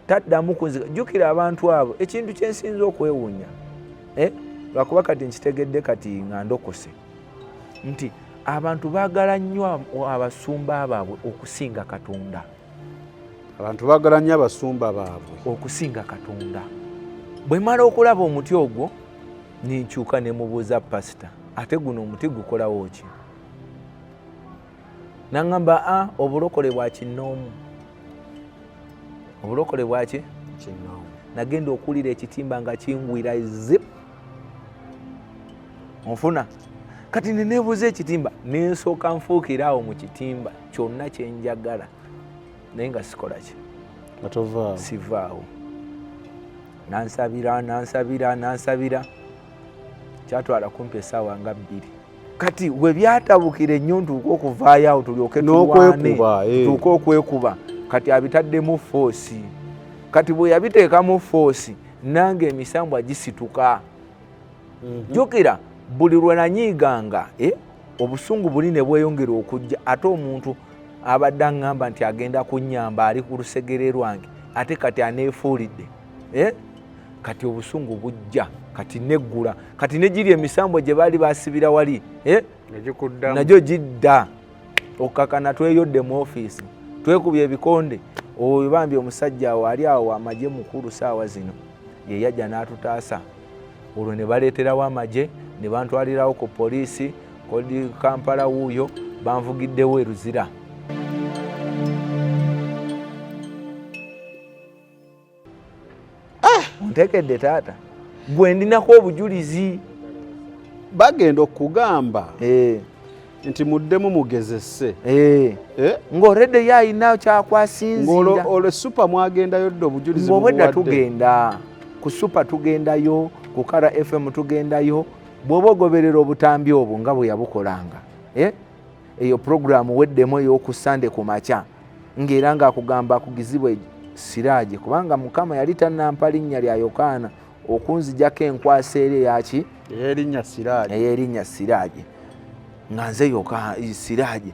taddamu kunzika. Jjukira abantu abo ekintu kyensinza okwewuunya lwakuba kati nkitegedde kati nga ndokose nti abantu baagala nnyo abasumba baabwe okusinga Katonda. Abantu baagala nnyo abasumba baabwe okusinga Katonda. Bwe mala okulaba omuti ogwo ninkyuka ne mubuuza pasita, ate guno omuti gukolawo ki? Nangamba obulokole bwa kinnoomu. Obulokole bwaki? Kinnoomu. Nagenda okulira ekitimba nga kingwira zip. Onfuna. Kati neneebuuza ekitimba nensooka nfuukira awo mu kitimba kyonna kye njagala. Naye nga sikola ki? Atovaawo. Sivaawo. Nansabira. Kyatwala kumpi essaawa nga 2. Kati we byatabukira ennyo ntuuka okuvaayo awo tulyoke tulwane. Tuuke okwekuba. Kati abitaddemu foosi. Kati bwe yabiteekamu foosi nange emisambwa gisituka. Jjukira buli lwe nanyiiganga obusungu buli ne bweyongera okujja, ate omuntu abadde aŋŋamba nti agenda kunnyamba ali ku lusegere lwange ate kati aneefuulidde. Kati obusungu bujja, kati neggula, kati negiri emisambwa gye baali basibira wali nagyo gidda. Okakana tweyodde mu ofiisi twekubye ebikonde. Oyo bambi omusajja awo ali awo amagye mukulu saawa zino ye yajja n'atutaasa. Olwo ne baleeterawo amagye ne bantwalirawo ku poliisi kodi Kampala wuuyo banvugiddewo eruzira. Ontekedde taata gwe ndinako obujulizi. Bagenda okugamba nti muddemu mugezesse. Ng'oredde yalina kyakwasinzira. Olwo supa mwagendayo dde obujulizi ng'obwedda tugenda ku supa, tugendayo ku Kara FM, tugendayo bw'oba ogoberera obutambi obwo nga bwe yabukolanga. Eyo puroguramu weddemu ey'oku Sande ku makya ng'era ng'akugamba akugizibwe Siraaje, kubanga Mukama yali tannampa linnya lya Yokaana okunzijako enkwasa eri yaki ey'erinnya Siraaje nga nze Siraaje.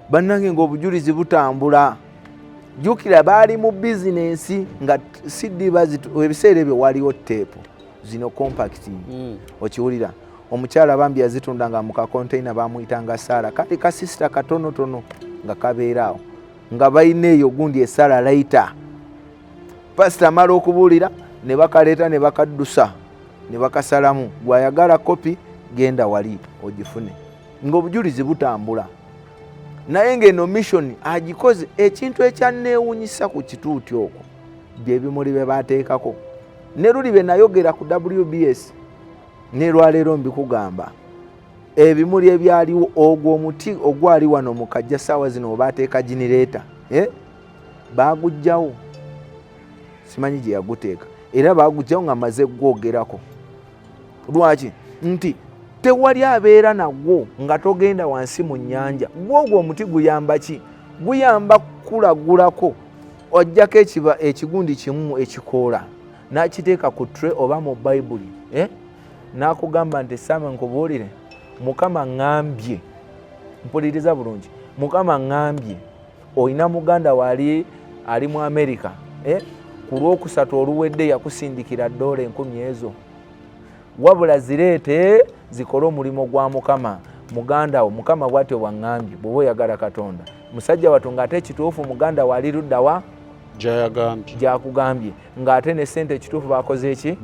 Bannange ng'obujulizi butambula. Jjukira baali mu bizinensi nga siddiba ebiseera ebyo waliwo teepu zino compacti. Okiwulira omukyala bambi yazitundanga mu kakonteyina bamuyitanga Saara, kali kasisita katonotono nga kabeeraawo nga balina eyo gundi esala layita. Pasita amala okubuulira ne bakaleeta ne bakaddusa ne bakasalamu, gwayagala kopi genda wali ogifune. Ng'obujulizi butambula. Naye ng'eno mission agikoze. Ekintu ekyanneewuunyisa ku kituuti okwo bye bimuli bye baateekako. Ne luli bye nayogera ku WBS ne lwaleero mbikugamba. Ebimuli ebyaliwo ogwo omuti ogwali wano mu Kajja ssaawa zino baateeka generator. Baagujjawo. Simanyi gye yaguteeka. Era baagujjawo nga maze gwogerako. Lwaki? Nti tewali abeera nagwo nga togenda wansi mu nnyanja. Gwogwo omuti guyamba ki? Guyamba kulagulako. Ojjako ekigundi kimu ekikoola n'akiteeka ku tray oba mu Bayibuli. N'akugamba nti Sama nkubuulire, Mukama ŋŋambye, mpuliriza bulungi, Mukama ŋŋambye olina muganda wali ali mu Amerika. Ku Lwokusatu oluwedde yakusindikira $10,000 ezo. Wabula zireete zikole omulimu gwa Mukama. Muganda wo Mukama bw'atyo bw'aŋŋambye bw'oba oyagala Katonda. Musajja wattu ng'ate ekituufu muganda wali ludda wa gyakugambye ng'ate ne ssente ekituufu bakoze eki?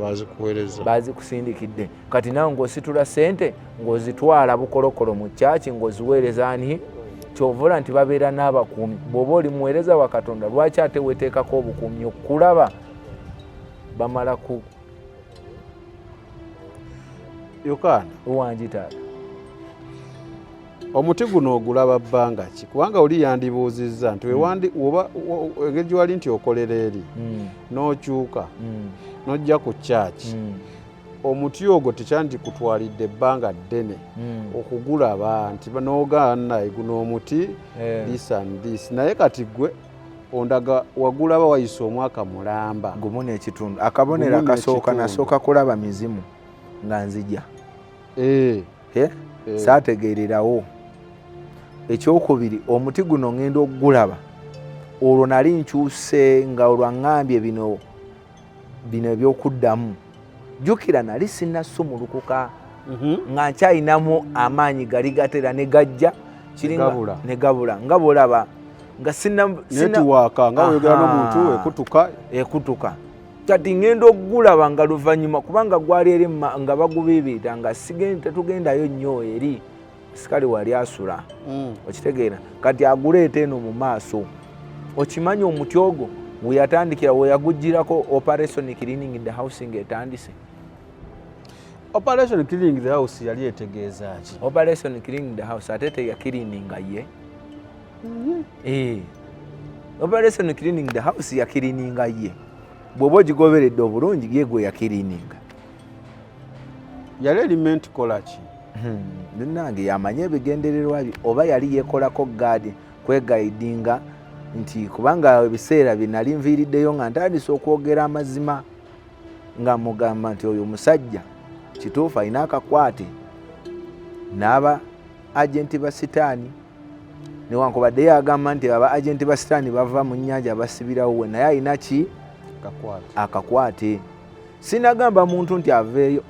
Bazikusindikidde. Kati nawe ng'ositula ssente ng'ozitwala bukolokolo mu kyaki ng'oziweereza ani? Kyovula nti babeera n'abakuumi. Bw'oba oli muweereza wa Katonda, lwaki ate weeteekako obukuumi okulaba bamala ku Yokaana wangi taata? Omuti guno ogulaba bbanga ki? Kubanga oli yandibuuzizza nti oba engeri gy'wali nti okolera eri n'okyuka n'ojja ku kyaki, omuti ogwo tekyandikutwalidde ebbanga ddene okugulaba nti n'ogaana guno omuti this and this. Naye kati gwe ondaga wagulaba wayise omwaka mulamba gumu n'ekitundu. Akabonero akasooka nasooka kulaba mizimu nga nzija. Saategeererawo. Ekyokubiri, omuti guno ngenda okugulaba olwo nali nkyuse nga olwaŋŋambye bino ebyokuddamu. Jjukira nali sinnasumulukuka nga nkyayinamu amaanyi gali gatera ne gajja ne gabula nga bw'olaba nga netiwaaka nga oyogera n'omuntu ekutuka kati ngenda okugulaba nga luvannyuma kubanga gwali eri nga bagubiibiita nga tetugendayo nnyo eri sikali wali asula okitegeera kati aguleeta eno mu maaso. Okimanyi omuti ogwo we yatandikira we yagugirako operation cleaning the house ng'etandise. Operation cleaning the house yali etegeeza ki? Operation cleaning the house ate teyakirininga ye. Operation cleaning the house yakirininga ye. Bw'oba ogigoberedde obulungi ye gwe yakirininga. Yali element kola ki? Nange yamanye ebigendererwa bye oba yali yeekolako gaadi kwegaidinga nti kubanga ebiseera binali nviiriddeyo nga ntandise okwogera amazima nga mugamba nti oyo musajja kituufu alina akakwate n'aba agenti ba sitaani newankubadde yagamba nti aba agenti ba sitaani bava mu nnyanja basibirawo we naye alina ki akakwate. Sinagamba muntu nti aveeyo.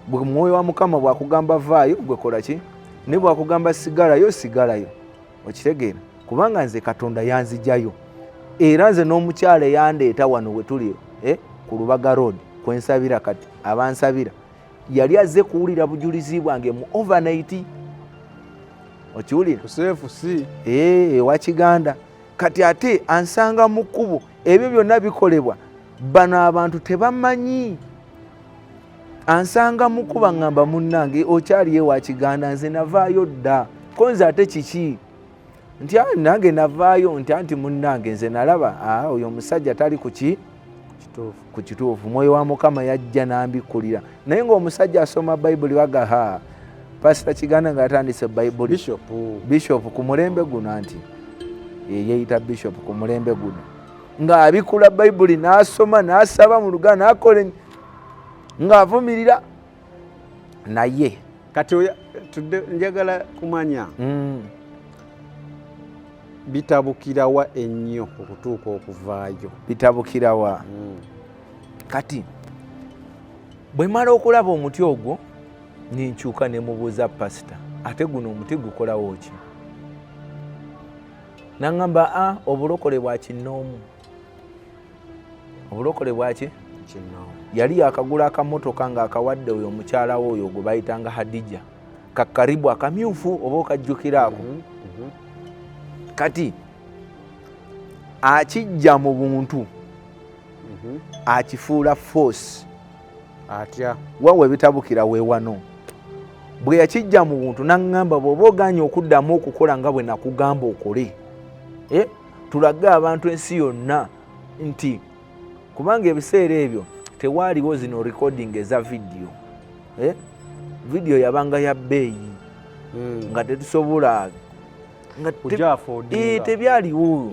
Bwe mwoyo wa Mukama bwakugamba vaayo gwe kola ki? Ne bwakugamba sigalayo sigalayo. Okitegeera kubanga nze Katonda yanzijayo era nze n'omukyala yandeeta wano we tuli ku Lubaga Road kwensabira kati abansabira yali azze kuwulira bujulizi bwange mu overnight. Okiwulira kuseefu si ewa Kiganda kati ate ansanga mu kkubo ebyo byonna bikolebwa bano abantu tebamanyi. Ansanga mu kkubo ngamba munnange okyali ewa Kiganda nze navaayo dda konze ate kiki nti nange navaayo nti munnange nze nalaba oyo omusajja tali ku kituufu. Mwoyo wa Mukama yajja n'ambikkulira naye ng'omusajja asoma Bayibuli waga Pastor Kiganda ng'atandise Bayibuli Bishop ku mulembe guno anti yeeyita Bishop ku mulembe guno ng'abikkula Bayibuli n'asoma n'asaba mu Luganda n'akola ng'avumirira naye kati njagala kumanya bitabukirawa ennyo okutuuka okuvaayo? Bitabukirawa kati bwe mala okulaba omuti ogwo ninkyuka ne mubuuza pasita ate guno omuti gukolawo ki? Naŋŋamba obulokole bwa kinnoomu. Obulokole bwaki? Kinnoomu. Yali yakagula akamotoka ng'akawadde oyo omukyala we oyo gwe bayitanga Hadija kakaribu akamyufu oba okajjukira ako. Kati akijja mu buntu akifuula force atya wawe bitabukira weewano. Bwe yakijja mu buntu naŋŋamba bw'oba oganye okuddamu okukola nga bwe nakugamba okole tulage abantu ensi yonna nti kubanga ebiseera ebyo tewaaliwo zino recording eza video. Video yabanga ya bbeeyi nga tetusobola tebyaliwo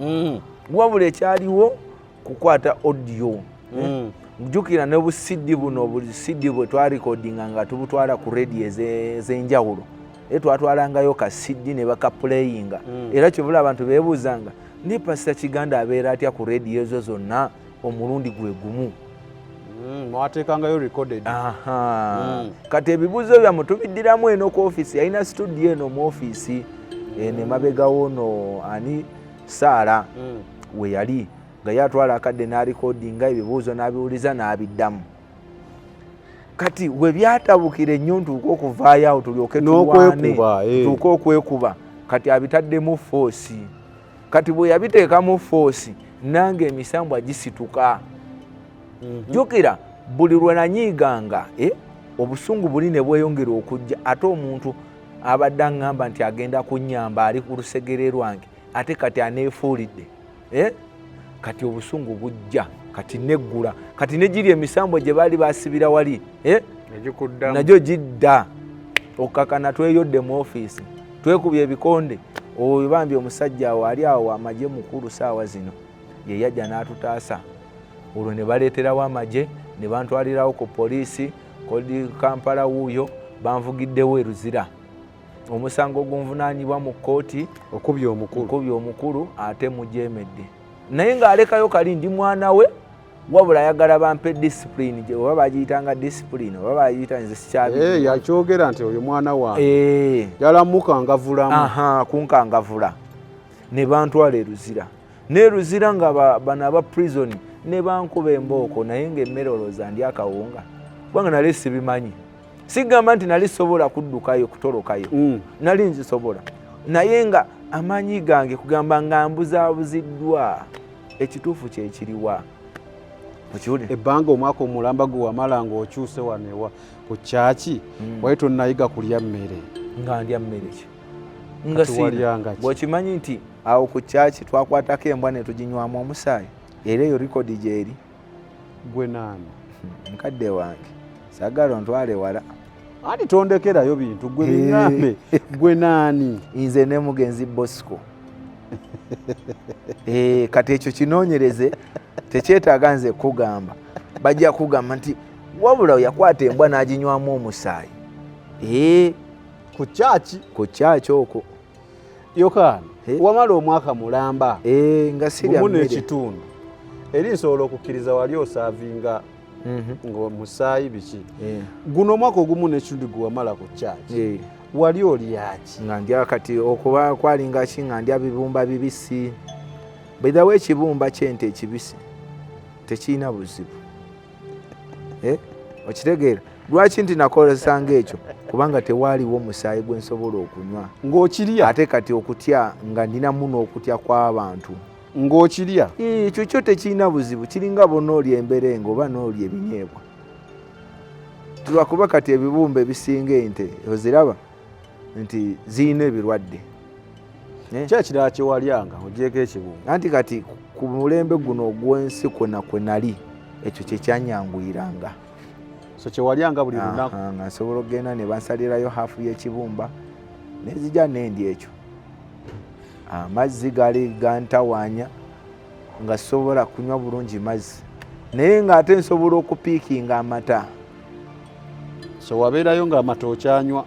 wabula ekyaliwo kukwata audio. Jjukira ne busidi buno obusidi bwe twarikodinga nga tubutwala ku radio ez'enjawulo twatwalangayo kasidi ne bakaplayinga era kyobula abantu beebuuzanga ne Pastor Kiganda abeera atya ku radio ezo zonna omulundi gwe gumu mwateekangayo recorded. Kati ebibuuzo byammwe tubiddiramu eno ku office yalina studio eno mu office ne mabegawo no ani Saara we yali nga yatwala akadde n'alikodinga ebibuuzo n'abiwuliza n'abiddamu. Kati we byatabukira ennyo ntuuka okuvaayo awo tulyoke tulwane tuuke okwekuba kati abitaddemu force. Kati bwe yabiteekamu force nange emisambwa gisituka. Jjukira buli lwe nanyiiganga obusungu buli ne bweyongera okujja ate omuntu abadde aŋŋamba nti agenda kunnyamba ali ku lusegere lwange ate kati aneefuulidde kati obusungu bujja kati neggula kati negiri emisambwa gye baali basibira wali nagyo gidda okakana tweyodde mu ofiisi twekubye ebikonde oyo bambi omusajja awo ali awo amagye mukulu saawa zino ye yajja n'atutaasa olwo ne baleeterawo amagye ne bantwalirawo ku poliisi kodi Kampala wuuyo banvugiddewo eruzira omusango gunvunaanibwa mu kkooti okubya omukulu ate mujemedde naye ng'alekayo kali ndi mwana we wabula ayagala bampe discipline gye oba bagiyitanga discipline oba bagiyita nze sikyabi yakyogera nti oyo mwana wange yalamukangavulamu kunkangavula ne bantwala eruzira n'eruzira nga bano aba prison ne bankuba embooko naye ng'emmere olowooza ndi akawunga kubanga nali sibimanyi sigamba nti nali sobola kuddukayo kutolokayo nali nzisobola naye nga amaanyi gange kugamba nga mbuzaabuziddwa ekituufu kyekiriwa ebbanga omwaka omulamba gwe wamala ng'okyuse wanewa ku kyaki wali tonnayiga kulya mmere nga ndya mmere ki nga bw'okimanyi nti awo ku kyaki twakwatako embwa ne tuginywamu omusaayi era eyo likodi gyeri gwe naani mukadde wange saagala ontwale wala ani tondekerayo bintu gwe biŋŋambe gwe naani nze ne mugenzi Bosco kati ekyo kinoonyereze tekyetaaga nze kugamba bajja kugamba nti wabula yakwata embwa n'aginywamu omusaayi ku kyaki okwo Yokaana wamala omwaka mulamba nga sirya gumu n'ekitundu eri nsobola okukkiriza wali osaavinga ng'omusaayi biki guno omwaka ogumu n'ekitundu gwe wamala ku kyaki wali olyaki nga ndya kati okuba kwalinga ki nga ndya bibumba bibisi bwedhawo ekibumba kyente ekibisi tekirina buzibu okitegeera lwaki nti nakolesanga ekyo kubanga tewaaliwo omusaayi gwe nsobola okunywa ng'okirya ate kati okutya nga ndinamu n'okutya kw'abantu ng'okirya ekyo kyo tekirina buzibu kiringa bonoolya emberenge oba noolya ebinyeebwa lwakuba kati ebibumba ebisinga ente oziraba nti zirina ebirwadde kyekirala kyewalyanga ogyeko ekibumba anti kati ku mulembe guno ogw'ensi kwonna kwe nali ekyo kyekyanyanguyiranga so kyewalyanga buli lunaku nga nsobola okgenda ne bansalirayo haafu y'ekibumba nezija nendi ekyo amazzi gali gantawaanya nga sobola kunywa bulungi mazzi naye ng'ate nsobola okupiikinga amata so wabeerayo ng'amata okyanywa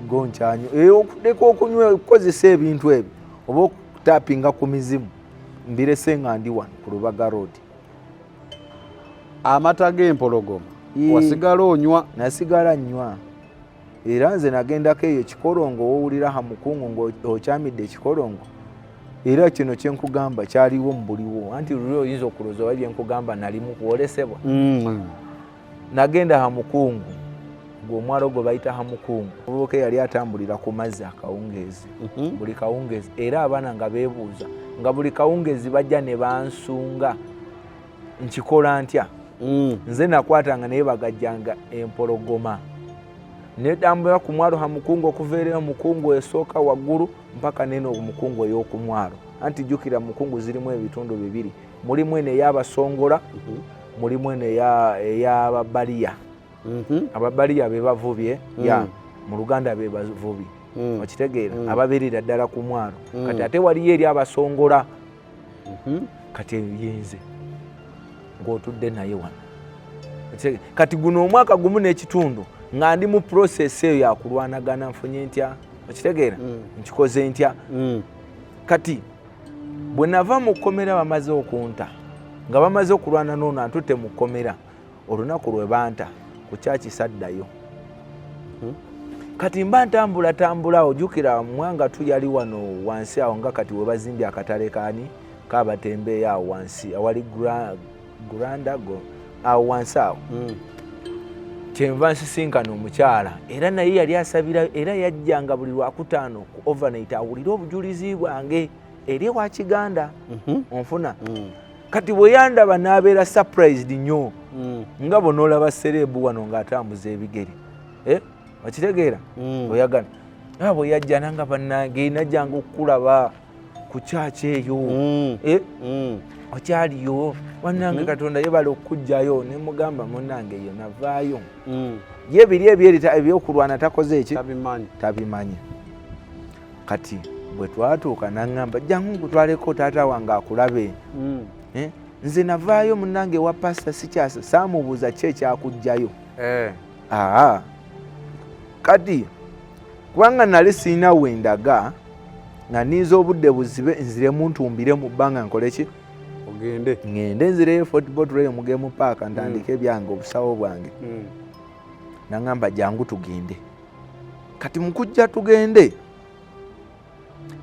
gonkyanywa okudeka okunywa okukozesa ebintu ebyo oba okutapinga ku mizimu mbirese nga ndi wano ku Lubaga Road amata g'empologoma wasigala onywa nasigala nnywa era nze nagendako eyo ekikorongo wowulira ha mukungu ng'okyamidde ekikorongo era kino kyenkugamba kyaliwo mu buliwo anti luli oyinza okulooza wali byenkugamba nalimu kuwolesebwa nagenda ha mukungu ng'omwalo gwe bayita ha mukungu omuvubuka yali atambulira ku mazzi akawungeezi buli kawungeezi era abaana nga beebuuza nga buli kawungeezi bajja ne bansunga nkikola ntya nze nakwatanga naye bagajjanga empologoma netambula ku mwalo ha mukungu okuva eri mukungu esooka waggulu mpaka neno mukungu ey'oku mwalo anti jjukira mukungu zirimu ebitundu bibiri mulimu eno ey'abasongola mulimu eno ey'ababaliya ababaliya be bavubi mu Luganda be bavubi okitegeera ababeerera ddala ku mwalo kati ate waliyo eri abasongola kati yenze ng'otudde naye wano kati guno omwaka gumu n'ekitundu nga ndi mu process eyo yakulwanagana nfunye ntya okitegeera nkikoze ntya kati bwe nava mu kkomera bamaze okunta nga bamaze okulwana noono antutte mu kkomera olunaku lwe banta ku kyaki saddayo kati mba ntambula ojjukira mwanga tuyali wano wansi awo nga kati we bazimbye akatale kaani kaabatembeeyo awo wansi awali Grandago awo wansi awo kyenva nsisinkana omukyala era naye yali asabira era yajjanga buli lwakutaano ku overnight awulire obujulizi bwange eri ewa Kiganda onfuna kati bwe yandaba n'abeera surprised nnyo nga bonoolaba serebu wano ng'atambuza ebigere okitegeera oyagana bwe yajja nanga bannange najjanga okukulaba ku kyaki eyo okyaliyo wannange Katonda yebala okujjayo ne mugamba munnange eyo navaayo ye biri ebyokulwana takoze eki tabimanyi kati bwe twatuuka naŋŋamba jjangu nkutwaleko taata wange akulabe nze navaayo munnange wa pasita sikyasa saamubuuza ki ekyakujjayo kati kubanga nali sirina wendaga nga ninza obudde buzibe nziremu ntumbire mu bbanga nkoleki ngende nzireyo football trail mu game park ntandike ebyange obusawo bwange. Nangamba jangu tugende. Kati mukujja tugende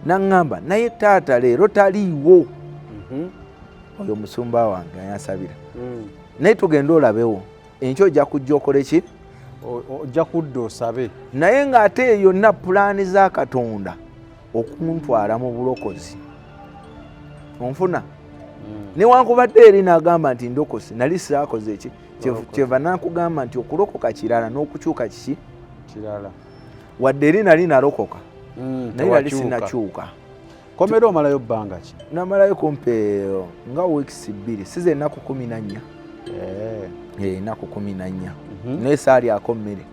nangamba naye taata leero taliiwo. Oyo musumba wange ayansabira. Naye tugende olabewo enkyo ojja kujja okoleki ojja kudda osabe. Naye ng'ate eyo na pulaani za Katonda okuntwala mu bulokozi onfuna. Newankubadde eri n'agamba nti ndokosi nali saakoze eki kyeva nakugamba nti okulokoka kirala n'okukyuka kiki kirala. Wadde eri nali nalokoka naye nali sinakyuka. Komera omalayo bbanga ki? Namalayo kumpe nga weeks 2 size ennaku 14. Ennaku 14 naye saalyako mmere.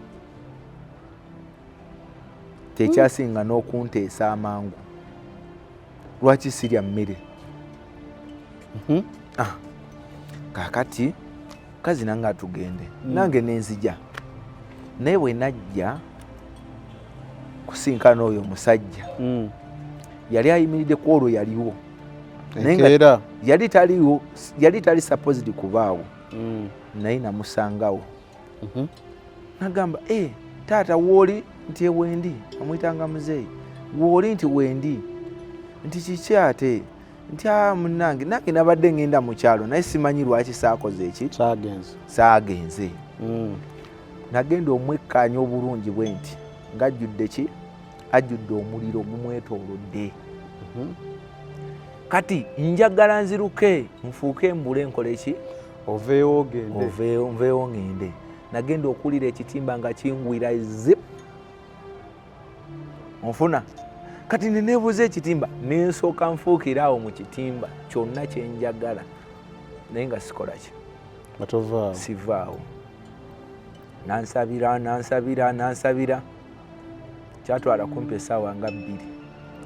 Tekyasinga n'okunteesa amangu. Lwaki sirya mmere? Kakati kazi nange atugende nange nenzija naye bwe najja kusinkana oyo musajja yali ayimiridde ku olwo yaliwo naye yali tali supposed kubaawo naye namusangawo. Nagamba taata wooli nti ewendi amuyitanga muzeeyi wooli nti wendi nti kiki ate nti munange nange nabadde ngenda mu kyalo naye simanyi lwaki saakoze eki saagenze. Nagenda omwekkaanya obulungi bwe nti ng'ajjudde ki ajjudde omuliro gumwetoolodde. Kati njagala nziruke nfuuke embule nkole ki oveewo ngende. Nagenda okuwulira ekitimba nga kingwira zip onfuna. Kati neneebuuza ekitimba nensooka nfuukira awo mu kitimba kyonna kyenjagala naye nga sikola ki sivaawo. Nansabira kyatwala kumpi essaawa nga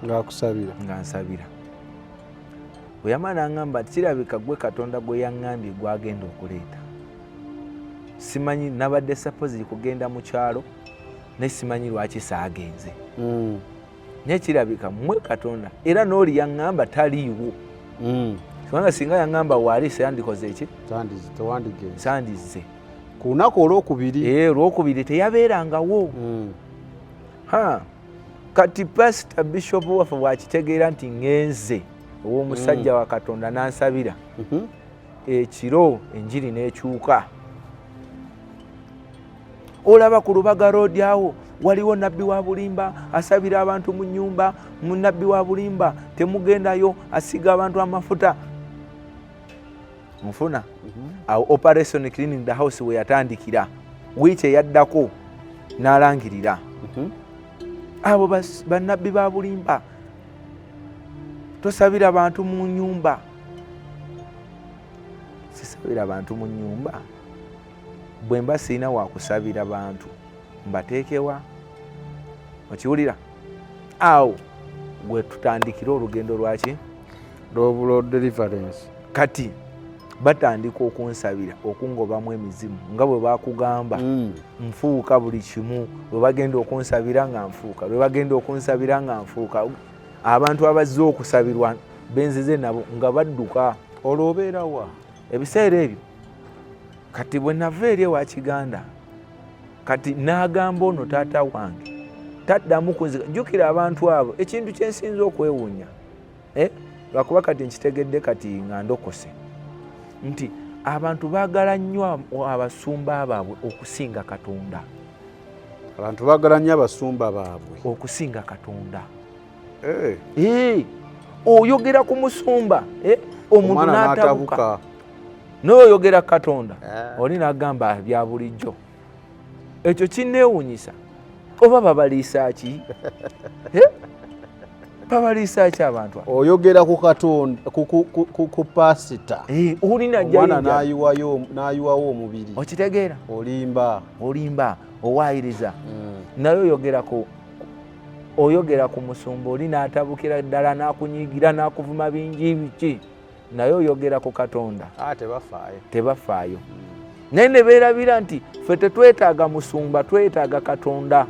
2 nga nsabira. Bwe yamala n'aŋŋamba nti kirabika gwe Katonda gwe yaŋŋambye gwagenda okuleeta. Simanyi nabadde supposed kugenda mu kyalo naye simanyi lwaki saagenze. Naye kirabika mmwe Katonda era n'oli yaŋŋamba taliiwo. Kubanga singa yaŋŋamba waali sandikoze eki sandize. Ku lunaku olwokubiri teyabeerangawo. Kati Pastor Bishop waffe bwakitegeera nti ngenze ow'omusajja wa Katonda n'ansabira ekiro enjiri n'ekyuka. Olaba ku Lubaga Road awo waliwo nabbi wa bulimba asabira abantu mu nnyumba. Mu nabbi wa bulimba temugendayo asiga abantu amafuta nfuna. Awo Operation Cleaning the House we yatandikira wiiki eyaddako n'alangirira abo bannabbi ba bulimba tosabira abantu mu nnyumba. Sisabira abantu mu nnyumba. Bwe mba sirina wakusabira bantu mbateekewa okiwulira. Awo gwe tutandikira olugendo lwaki Love Deliverance. Kati batandika okunsabira okungobamu emizimu nga bwe bakugamba nfuuka buli kimu. Bwe bagenda okunsabira nga nfuuka, bwe bagenda okunsabira nga nfuuka. Abantu abazze okusabirwa benzize nabo nga badduka. Olwo obeera wa ebiseera ebyo? Kati bwe nava eri ewa Kiganda kati n'agamba ono taata wange taddamu kunzika. Jjukira abantu abo ekintu kyensinza okwewuunya lwakuba kati nkitegedde kati nga ndokose nti abantu baagala nnyo abasumba baabwe okusinga Katonda. Abantu baagala nnyo abasumba baabwe okusinga Katonda. Oyogera ku musumba omuntu n'atabuka n'oyogera Katonda oli n'agamba bya bulijjo. Ekyo kinneewuunyisa. Oba babaliisa ki? Babaliisa ki abantu? Oyogera ku Katonda ku pasita oli n'ayiwawo omubiri okitegeera olimba owaayiriza naye oyogera ku musumba oli n'atabukira ddala n'akunyiigira n'akuvuma bingi biki naye oyogera ku Katonda tebafaayo. Naye ne beerabira nti ffe tetwetaaga musumba twetaaga Katonda.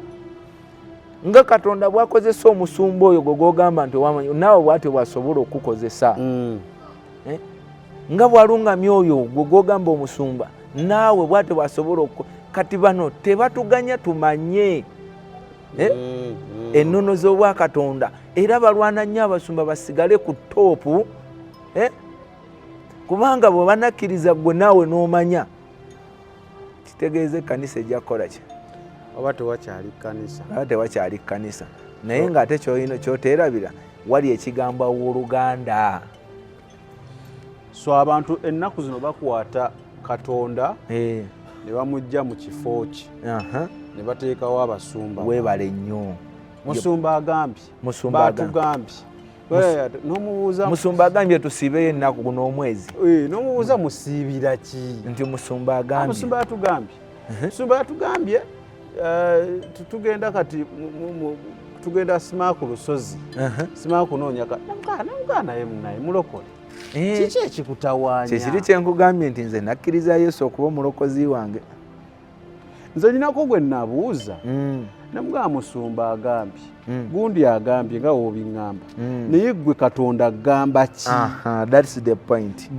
nga Katonda bwakozesa omusumba oyo gogogamba nti wamanyi naawe bwatyo bwasobola okukozesa nga bwalungamya oyo gogogamba omusumba naawe bwatyo bwasobola kati bano tebatuganya tumanye ennono z'obwa Katonda era balwana nnyo abasumba basigale ku toopu kubanga bwe banakkiriza gwe naawe n'omanya kitegeeza ekkanisa ejja kukola ki oba tewakyali kkanisa naye ng'ate kyoteerabira wali ekigambo w'Oluganda. So abantu ennaku zino bakwata Katonda ne bamujja mu kifo kye ne bateekawo abasumba. Weebale nnyo. Musumba agambye batugambye n'omubuuza musumba agambye tusiibeyo ennaku n'omwezi n'omubuuza musiibira ki nti musumba agambye musumba yatugambye musumba yatugambye tugenda kati tugenda Simaaku Lusozi Simaaku kunoonya namugana naye munaye mulokole kiki ekikutawaanya kyekiri kyenkugambye nti nze nakkiriza Yesu okuba omulokozi wange nze ninako gwe nabuuza namugamba musumba agambye gundi agambye nga wobiŋŋamba naye gwe Katonda agamba ki that's the point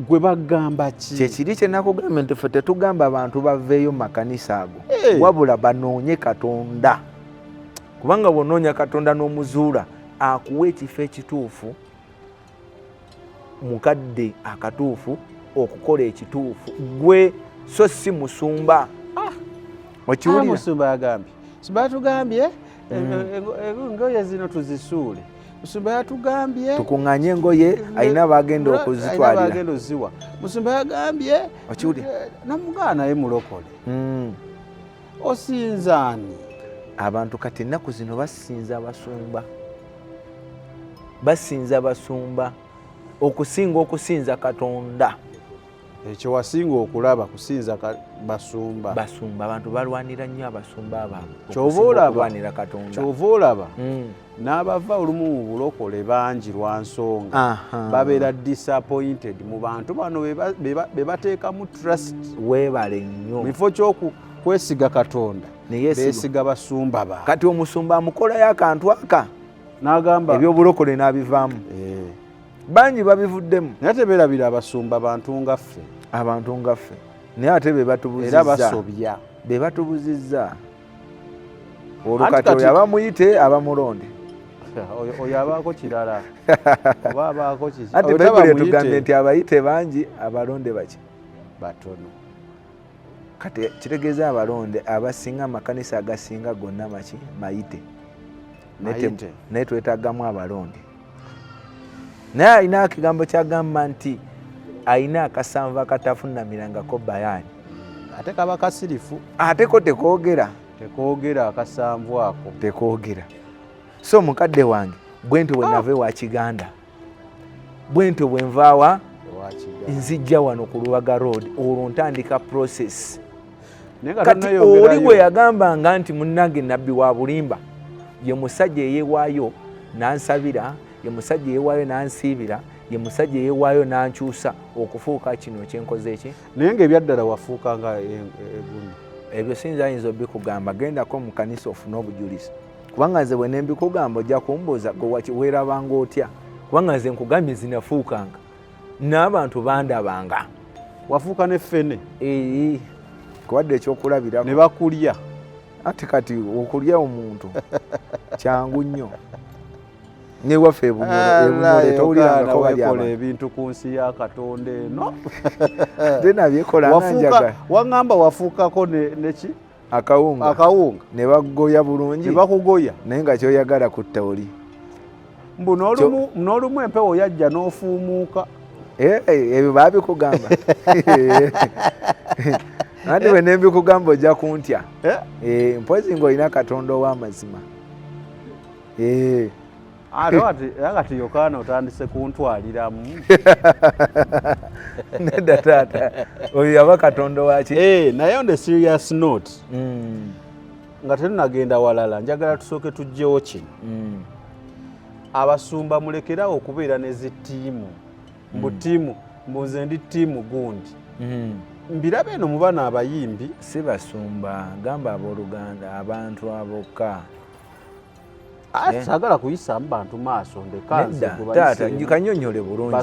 gwe bagamba ki kyekiri kye nakugambye nti ffe tetugamba abantu baveeyo mu makanisa ago wabula banoonye Katonda kubanga bw'onoonya Katonda n'omuzuula akuwa ekifo ekituufu mukadde akatuufu okukola ekituufu gwe so si musumba okiwulira musumba yagambye musumba yatugambye engoye zino tuzisuule musumba yatugambye tukuŋŋanye engoye ayina bagenda okuzitwalira oziwa musumba yagambye okiwulira namugana naye mulokole osinzaani abantu kati ennaku zino basinza abasumba okusinga okusinza Katonda. Ekyo wasinga okulaba kusinza basumba abantu balwanira nnyo abasumba abaabwe kyobalwanira Katonda kyova olaba n'abava olumu mu bulokole bangi lwa nsonga babeera disappointed mu bantu bano be bateekamu trust. Weebale nnyo mu kifo ky'okwesiga Katonda beesiga basumba ba kati omusumba amukolayo akantu aka n'agamba ebyobulokole n'abivaamu bangi babivuddemu naye tebeerabira abasumba abantu ngaffe naye ate be batubuzizza era basobya be batubuzizza olwo kati oyo abamuyite abamulonde oyo abaako kirala oba abaako kiki ate Bayibuli etugambye nti abayite bangi abalonde baki batono kati kitegeeza abalonde abasinga amakanisa agasinga gonna maki mayite naye twetagamu abalonde naye alina ekigambo kyagamba nti alina akasanvu akatafunnamirangako bayaani ate kaba kasirifu ate ko tekoogera akasanvu ako tekoogera. So mukadde wange bwentyo bwe nava ewa Kiganda bwentyo bwe nvaawa nzijja wano ku Lubaga Road olwo ntandika process kati oli bwe yagambanga nti munnange nabbi wa bulimba ye musajja eyeewaayo n'ansabira ye musajja eyeewaayo n'ansiibira ye musajja eyeewaayo n'ankyusa okufuuka kino kyenkoze eki naye ng'ebyaddala wafuuka nga egundi ebyo sinza ayinza obikugamba gendako mu kanisa ofune obujulizi kubanga nze bwe nembikugamba ojja kumbuuza weerabanga otya kubanga nze nkugambye zinafuukanga n'abantu bandabanga wafuuka n'effene kubadde ekyokulabirako ne bakulya ate kati okulya omuntu kyangu nnyo newaffe ebunole towulirangako balyakola ebintu ku nsi ya Katonda eno ate nabyekolanga njaga waŋŋamba wafuukako neki akawunga ne bagoya bulungi ne bakugoya naye nga kyoyagala kutta oli mbu n'olumu empewo yajja n'ofuumuuka ebyo baabikugamba ate bwe nembikugamba ojja kuntya mpozi ng'olina Katonda ow'amazima kati Yokaana otandise kuntwaliramu nedda taata oyo yaba Katonda waki naye on the serious note nga tenunagenda walala njagala tusooke tujjewo kino abasumba mulekerawo okubeera ne zittiimu mbuze ndi ttiimu gundi mbirabe eno mubana abayimbi si basumba gamba abooluganda abantu abokka sagala kuyisa bantu maaso ndekanze tata njikanyonyole bulungi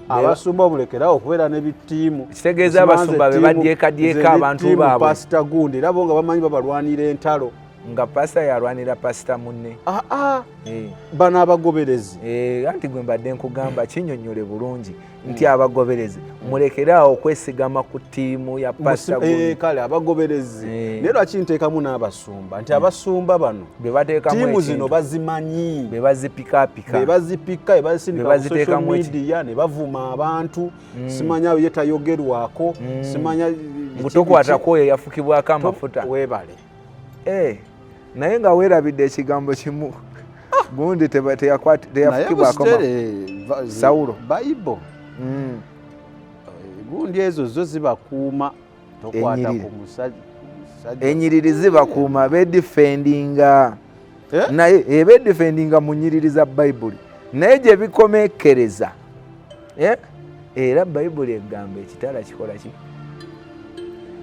abasumba mulekerawo okubeera n'ebitiimu kitegeeza abasumba be badyekadyeka abantu baabwe pasita gundi nabo nga bamanyi babalwanira entalo nga pasita yalwanira pasita munne bano abagoberezi anti gwe mbadde nkugamba kinyonyole bulungi nti abagoberezi mulekeraawo okwesigama ku ttiimu ya pasita gundi kale abagoberezi naye lwaki nteekamu n'abasumba nti abasumba bano ttiimu zino bazimanyi bebazipikapika ebazisindika ku social media ne bavuma abantu simanya ye tayogerwako simanya ngutokwatako oyo yafukibwako amafuta weebale naye nga weerabidde ekigambo kimu gundi teyafukibwako Sawulo Bible gundi ezo zo zibakuuma tokwata ku musajja enyiriri zibakuuma bedifendinga naye bedifendinga mu nyiriri za Bayibuli naye gye bikomekereza era Bayibuli egamba ekitala kikola ki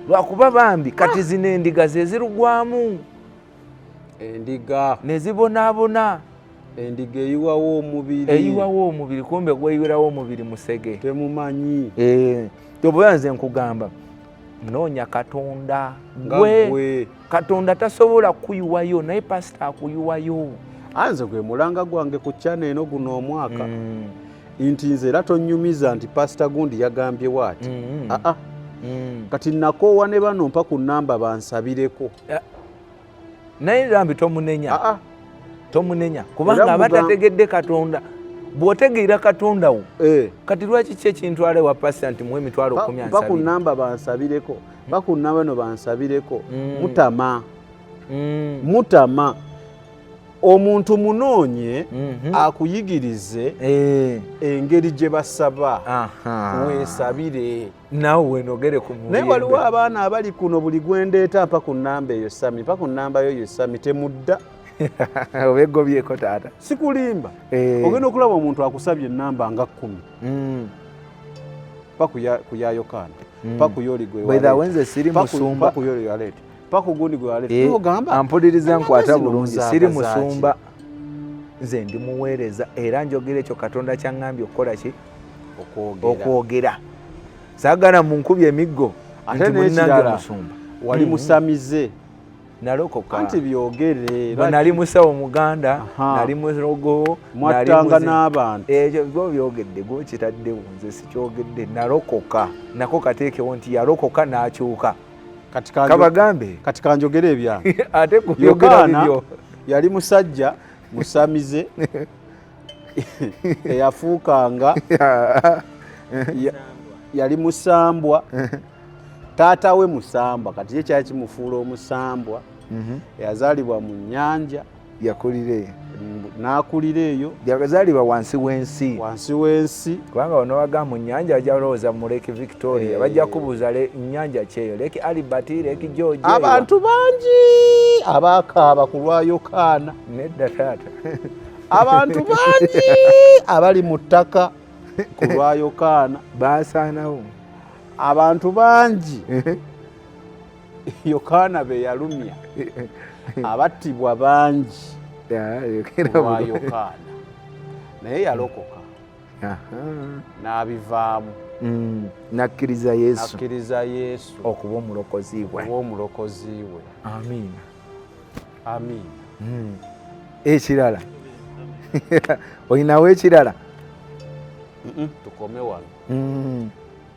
lwakuba bambi kati zino endiga ze zirugwamu endiga nezibonaabona endiga eyiwawo omubiri kumbe gweyiwerawo omubiri musege temumanyi tobuyanze nkugamba noonya Katonda gwe Katonda tasobola kuyiwayo naye pasita akuyiwayo anze gwe mulanga gwange ku channel eno guno omwaka nti nze era tonyumiza nti pasita gundi yagambye waati kati nakoowa ne bano mpa ku nnamba bansabireko naye rambi tomunenya kubanga abatategedde Katonda bw'otegeera Katonda wo kati lwaki ki ekintwala ewa pasita nti muwe emitwalo 10 mpa ku nnamba bansabireko mpa ku nnamba eno bansabireko mutama omuntu munoonye akuyigirize engeri gye basaba weesabire nawe wenogere ku mubiri naye waliwo abaana abali kuno buli gwendeeta mpa ku nnamba eyo sami mpa ku nnamba yo sami temudda obegobyeko taata sikulimba ogenda okulaba omuntu akusabye ennamba nga 10 pa ku ya Yokaana pa ku wenze siri musumba pa ku yoli yalete pa ku gundi gwe yalete ogamba ampuliriza nkwata bulungi siri musumba nze ndi muweereza era njogera ekyo Katonda kyangambye okukola ki okwogera saagala mu nkubi emiggo ate n'ekirala musumba wali musamize nalokoka anti byogere nali musawo Muganda nali murogo mwatanga n'abantu ekyo byogedde gwekitaddewo nze sikyogedde nalokoka nako kateekewo nti yalokoka n'akyuka kabagambe kati kanjogere ebyange ate kuyogera bibyo yali musajja musamize eyafuukanga yali musambwa taata we musambwa kati ye kyali kimufuula omusambwa yazaalibwa mu nnyanja yakulire n'akulira eyo yazaalibwa wansi w'ensi kubanga ono waga mu nnyanja ajja olowooza mu Lake Victoria bajja kubuuza nnyanja kyeyo Lake Albert Lake George abantu bangi abaakaaba ku lwa Yokaana nedda taata abantu bangi abali mu ttaka ku lwa Yokaana baasaanawo abantu bangi Yokaana be yalumya abattibwa bangi lwa Yokaana naye yalokoka n'abivaamu nakkiriza Yesu okuba omulokozi we amiina ekirala olinawo ekirala tukome wano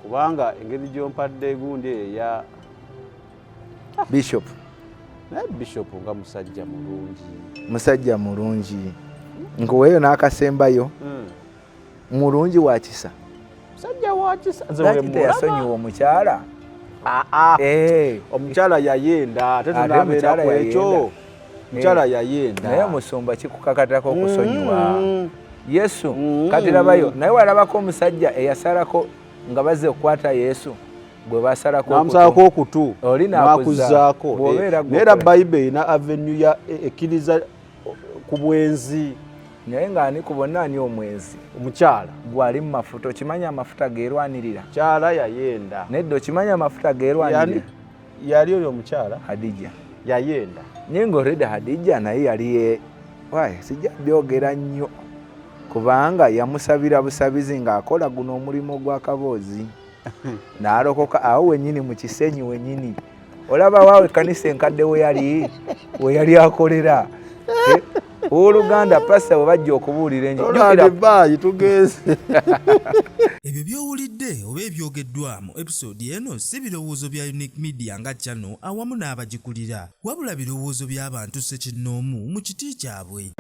kubanga engeri gyompadde gundi eya Bishop naye Bishop nga musajja mulungi nkuweeyo n'akasembayo mulungi wakisa musajja wakisa teyasonyiwa omukyala omukyala yayenda ate tunabeera ku ekyo mukyala yayenda naye musumba kikukakatako okusonyiwa Yesu kati labayo naye walabako omusajja eyasalako nga bazze okukwata Yesu gwe basalako okutu nakuzaako neera Bayibuli erina avenue ya ekkiriza ku bwenzi naye ng'ani ku bonna ani omwenzi omukyala gwali mu mafuta okimanya amafuta geerwanirira kyala yayenda nedda okimanya amafuta geerwanirira yali oyo omukyala Hadija yayenda Nyengo Redi Hadija naye yali sijja byogera nnyo kubanga yamusabira busabizi ng'akola guno omulimu gwa Kaboozi n'alokoka awo wennyini mu Kisenyi wennyini. Olaba waawe kanisa enkadde we yali akolera owooluganda pasa bwe bajja okubuulira tugeze. Ebyo by'owulidde oba ebyogeddwa mu episode eno si birowoozo bya Unique Media nga channel awamu n'abagikulira, wabula birowoozo by'abantu ssekinnoomu mu kiti kyabwe.